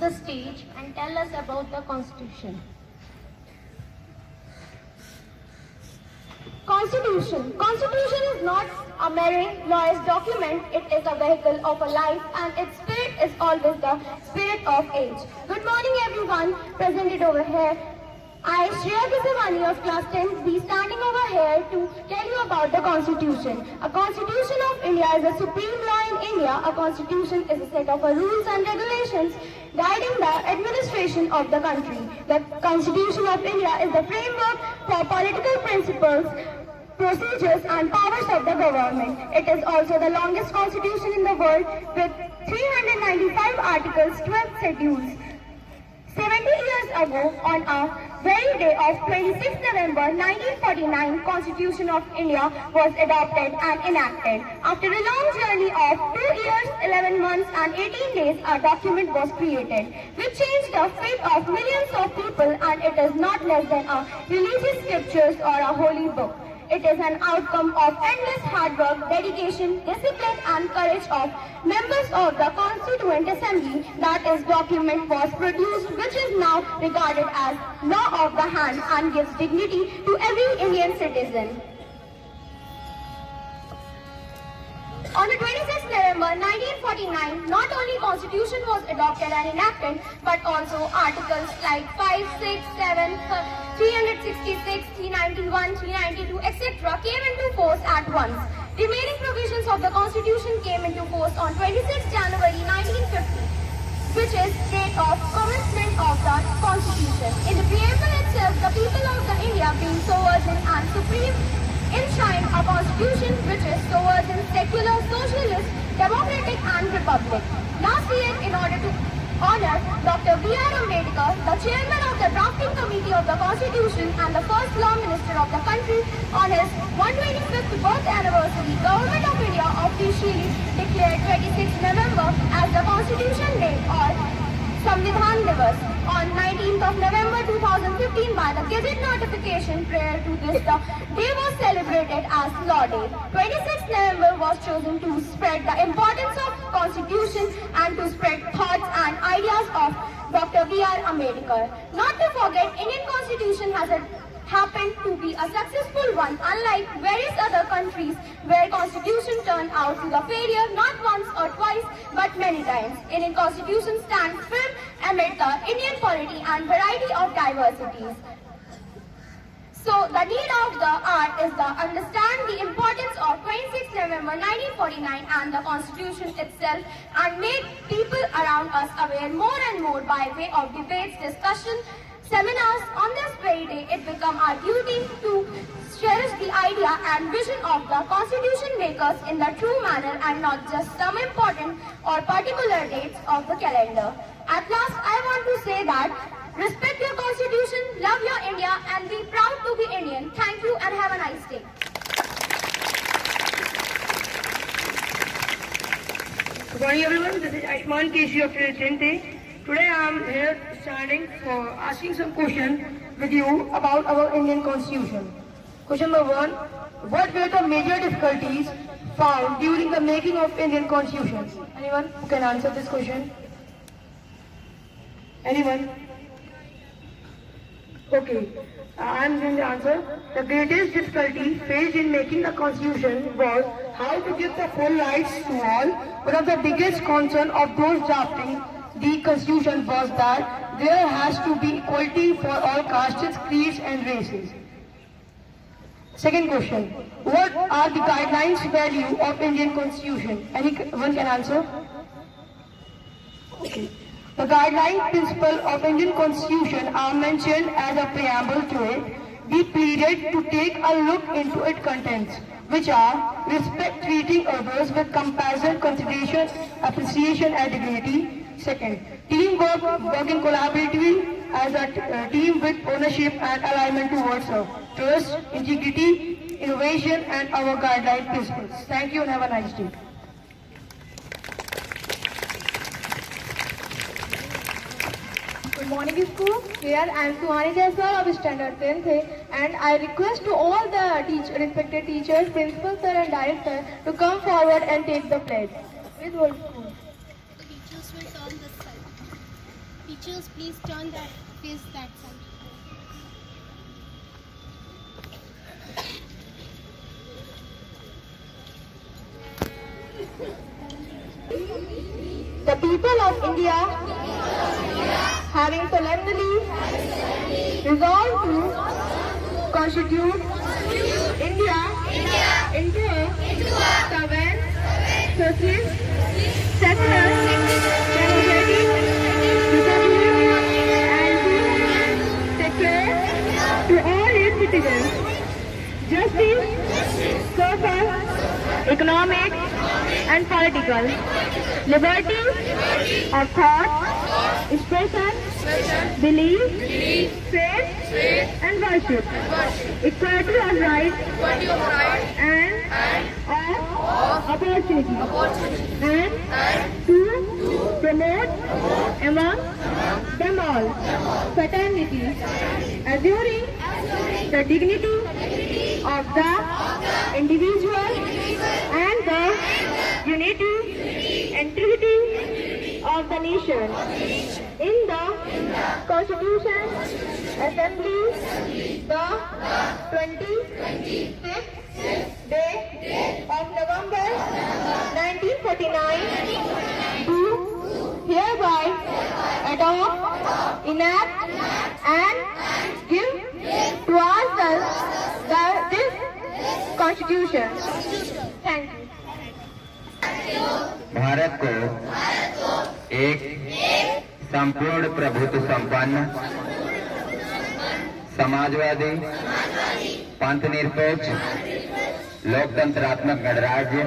the stage and tell us about the Constitution. Constitution. Constitution is not a mere lawyer's document. It is a vehicle of a life, and its spirit is always the spirit of age. Good morning, everyone presented over here. I, Shreya Kisawani of class 10, be standing over here to tell you about the Constitution. A Constitution of India is a supreme law in India. A Constitution is a set of rules and regulations guiding the administration of the country. The Constitution of India is the framework for political principles, procedures and powers of the government. It is also the longest constitution in the world with 395 articles, 12 schedules. 70 years ago, on a very day of 26 November 1949, Constitution of India was adopted and enacted. After a long journey of 2 years, 11 months and 18 days, a document was created, which changed the fate of millions of people, and it is not less than a religious scriptures or a holy book. It is an outcome of endless hard work, dedication, discipline and courage of members of the Constituent Assembly that this document was produced, which is now regarded as law of the hand and gives dignity to every Indian citizen. On the 26th November 1949, not only Constitution was adopted and enacted, but also articles like 5, 6, 7, 366, 391, 392, etc. came into force at once. Remaining provisions of the Constitution came into force on 26 January 1950, which is date of commencement of the Constitution. In the preamble itself, the people of the India being sovereign and supreme enshrined a constitution which is sovereign, secular, socialist, democratic and republic. Last year, in order to honor Dr. B.R. Ambedkar, the chairman of the drafting committee of the constitution and the first law minister of the country, on his 125th birth anniversary, Government of India officially declared 26 November as the Constitution Day or Samvidhan Divas. On 19th of November 2015, by the Gazette notification prior to this, the day was celebrated as Law Day. 26th November was chosen to spread the importance of Constitution and to spread thoughts and ideas of Dr. B.R. Ambedkar. Not to forget, Indian Constitution has happened to be a successful one, unlike various other countries where Constitution turned out to the failure not once or twice but many times. Indian Constitution stands firm amid the Indian polity and variety of diversities. So the need of the hour is to understand the importance of 26 November 1949 and the Constitution itself, and make people around us aware more and more by way of debates, discussion, seminars. On this very day, it becomes our duty to cherish the idea and vision of the Constitution makers in the true manner and not just some important or particular dates of the calendar. At last, I want to say that respect your Constitution, love your India and be proud to be Indian. Thank you and have a nice day. Good morning everyone, this is Ashman KC of 10th. Today I am here standing for asking some questions with you about our Indian Constitution. Question number 1. What were the major difficulties found during the making of Indian Constitution? Anyone who can answer this question? Anyone? Okay, I am going to answer. The greatest difficulty faced in making the Constitution was how to give the full rights to all. One of the biggest concern of those drafting the Constitution was that there has to be equality for all castes, creeds and races. Second question. What are the guidelines value of Indian Constitution? Anyone can answer? Okay. The guideline principle of Indian Constitution are mentioned as a preamble to it. We pleaded to take a look into its contents, which are respect treating others with compassion, consideration, appreciation and dignity. Second, teamwork, working collaboratively as a team with ownership and alignment towards trust, integrity, innovation and our guideline principles. Thank you and have a nice day. Good morning school. Here I am Suhani Jaiswal of standard 10th and I request to all the respected teachers, principal sir and director to come forward and take the pledge. With whole school. Teachers will turn this side. teachers, please turn that face that side. The people of India, having solemnly resolved to constitute India into a sovereign, socialist, secular, democratic republic, and to secure to all its citizens justice, social, economic, and political liberty of thought, expression, belief, faith, and worship, equality of rights and of opportunity, and to promote among them all fraternity, assuring the dignity of the individual and the unity and integrity of the nation. In the Constitution Assembly, the 26th day of November 1949, do hereby adopt, enact, and give to ourselves this Constitution. Thank you. Bharat को एक संपूर्ण प्रभुत्व संपन्न, समाजवादी, पंथनिरपेक्ष, लोकतंत्रात्मक गणराज्य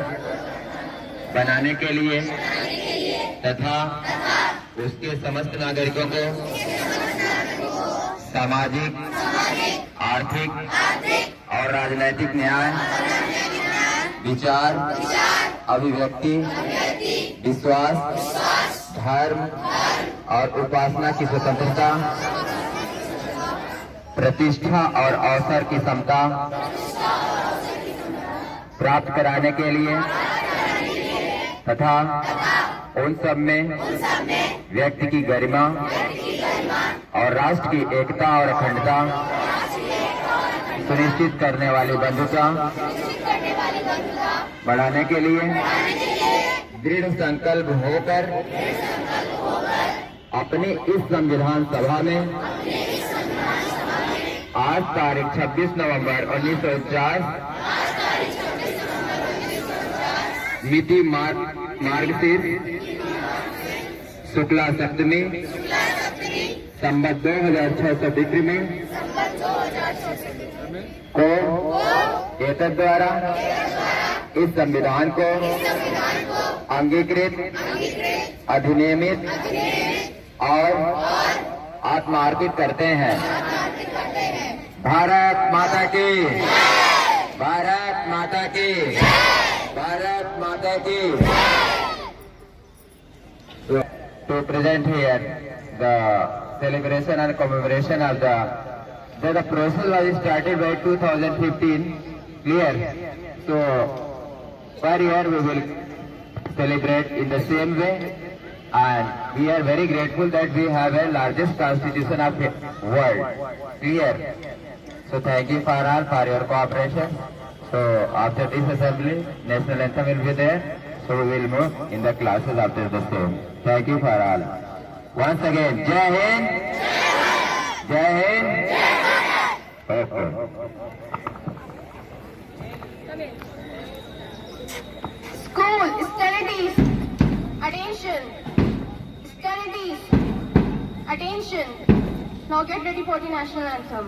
बनाने के लिए तथा उसके समस्त नागरिकों को सामाजिक, आर्थिक और राजनैतिक न्याय, विचार, अभिव्यक्ति, विश्वास, धर्म और उपासना की स्वतंत्रता, प्रतिष्ठा और अवसर की समता प्राप्त कराने के लिए तथा उन सब में व्यक्ति की गरिमा और राष्ट्र की एकता और अखंडता सुनिश्चित करने वाली बंधुता बढ़ाने के लिए दृढ़ संकल्प होकर अपनी इस संविधान सभा में आज तारीख 26 नवंबर 1949 मिति मार्गशीर्ष शुक्ला सप्तमी संवत 2600 डिग्री में को एतद द्वारा इस संविधान को अंगीकृत, अधिनियमित और आत्मार्पित करते हैं। भारत माता की, भारत माता की, भारत माता की। To present here the celebration and commemoration of the process was started by 2015, clear. So per year we will celebrate in the same way, and we are very grateful that we have a largest constitution of the world, clear. So thank you for all for your cooperation. So after this assembly, national anthem will be there. So we will move in the classes after the same. Thank you for all. Once again, Jai Hind, Jai Hind. Okay. School, studies, attention, studies, attention. Now get ready for the national anthem.